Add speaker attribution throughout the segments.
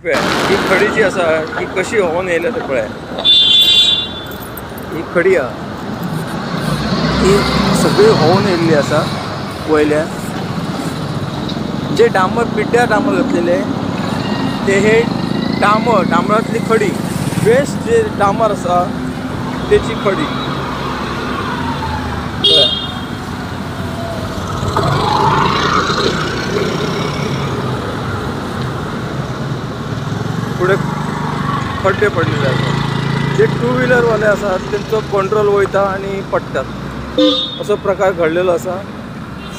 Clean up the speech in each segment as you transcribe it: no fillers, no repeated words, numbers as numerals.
Speaker 1: ही खडी जी आसा ही कशी व्हांवून येयल्या ते पळय। ही खडी ही सगळी व्हांवून येयल्ली आसा वयल्यान। जे डांबर पिड्ड्यार डांबर घातलेले ते हे डांबरातली खडी वेस्ट जे डांबर आसा तेची खडी पुढे खड्डे पडलेले आसात। जे टू व्हीलर वाले आसात तेंचो कंट्रोल वयता आनी पडटात असो प्रकार घडलेलो आसा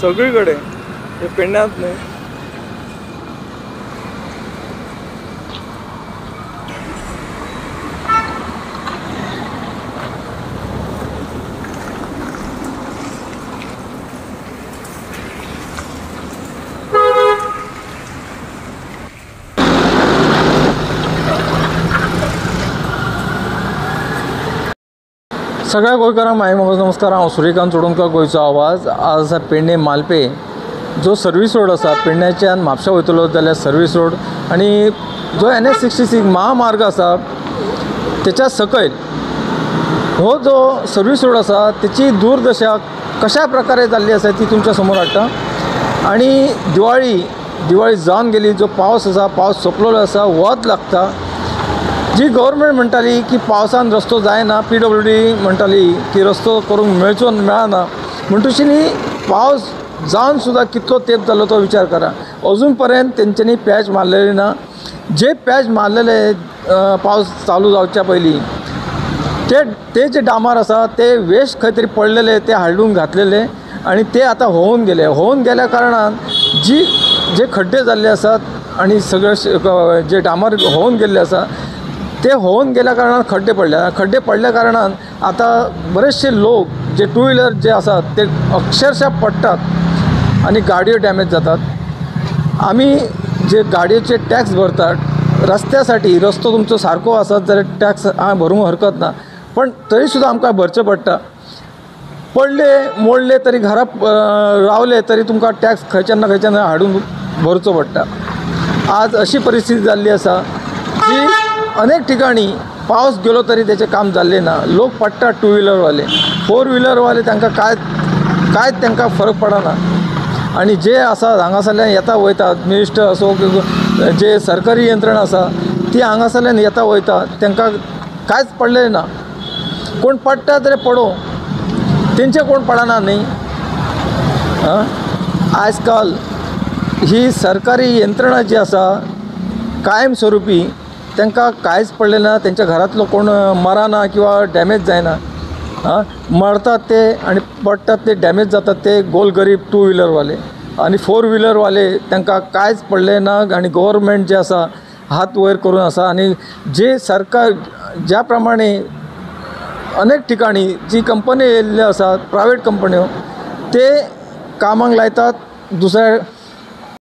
Speaker 1: सगळी कडेन। हे पेडण्यात न्हय सगळ्या गोंयकारांक माय नमस्कार। हांव सूर्यकांत चोडणकर, गोंयचो आवाज। आज आसा पेडणे मालपे जो सर्वीस रोड आसा। पेडण्याच्यान म्हापशा वयतलो जाल्यार सर्वीस रोड आनी जो NH66 महामार्ग आसा तेच्या सकयल हो जो सर्वीस रोड आसा तेची दूरदशा कशा प्रकारे जाल्ली आसा ती तुमच्या समोर हाडटा। आनी दिवाळी जावन गेली, जो पावस आसा पावस सोंपलेलो आसा, वत लागता। जी गव्हर्मेंट म्हणटाली की पावसान रस्तो जायना, PWD म्हणटाली की रस्तो करूंक मेळना, म्हणटुशीनी पावस जावन सुद्दां कितलो तेंप जालो तो विचार करा। अजून पर्यंत तेंच्यांनी पॅच मारलेले ना। जे पॅच मारलेले पावस चालू जावच्या पयलीं ते जे डांबर आसा ते वेस्ट खंय तरी पडलेले ते हाडून घातलेले आनी ते आतां होवून गेल्या कारणान जे खड्डे जाल्ले आसात आनी सगळे जे डांबर होवून गेल्ले आसा ते होऊन गेल्या कारणान खड्डे पडल्या कारणान आता बरेचसे लोक जे टू व्हीलर जे असतात ते अक्षरशः पडतात आणि गाडयो डॅमेज जातात। आम्ही जे गाडयेचे टॅक्स भरतात रस्त्यासाठी, रस्तो तुमचो सारको आसत जाल्यार टॅक्स भरूंक हरकत ना, पण तरी सुद्दां आमकां भरचें पडटा। पडले मोडले तरी घरा रावले तरी तुमकां टॅक्स खंयच्यान हाडून भरचो पडटा। आज अशी परिस्थिती जाल्ली आसा जी अनेक ठिकाणी पावस गेलो तरी त्याचे काम जाल्ले ना। लोक पडटात टू व्हीलरवाले, फोर व्हीलरवाले तांकां काय तांकां फरक पडना। आणि जे आसा हांगासरल्यान येता वयतात मिनिस्टर असो जे सरकारी यंत्रणा आसा ती हांगासरल्यान येता वयता, तांकां कांयच पडलें ना। कोण पडटा तरी पडो, तेंचे कोण पडना न्ही। आजकाल ही सरकारी यंत्रणा जी आसा कायम स्वरुपी तांकां कांयच पडलें ना, तेंच्या घरांतलो कोण मरना किंवा डॅमेज जायना। मरतात ते आनी पडटात ते डॅमेज जातात ते गोरगरीब टू व्हीलरवाले आनी फोर व्हीलरवाले तांकां कांयच पडलें ना। आनी गव्हर्मेंट जे आसा हात वयर करून आसा आनी जे सरकार ज्या प्रमाणे अनेक ठिकाणी जी कंपनी येयल्ल्यो आसात प्रायवेट कंपन्यो ते कामाक लायतात दुसऱ्या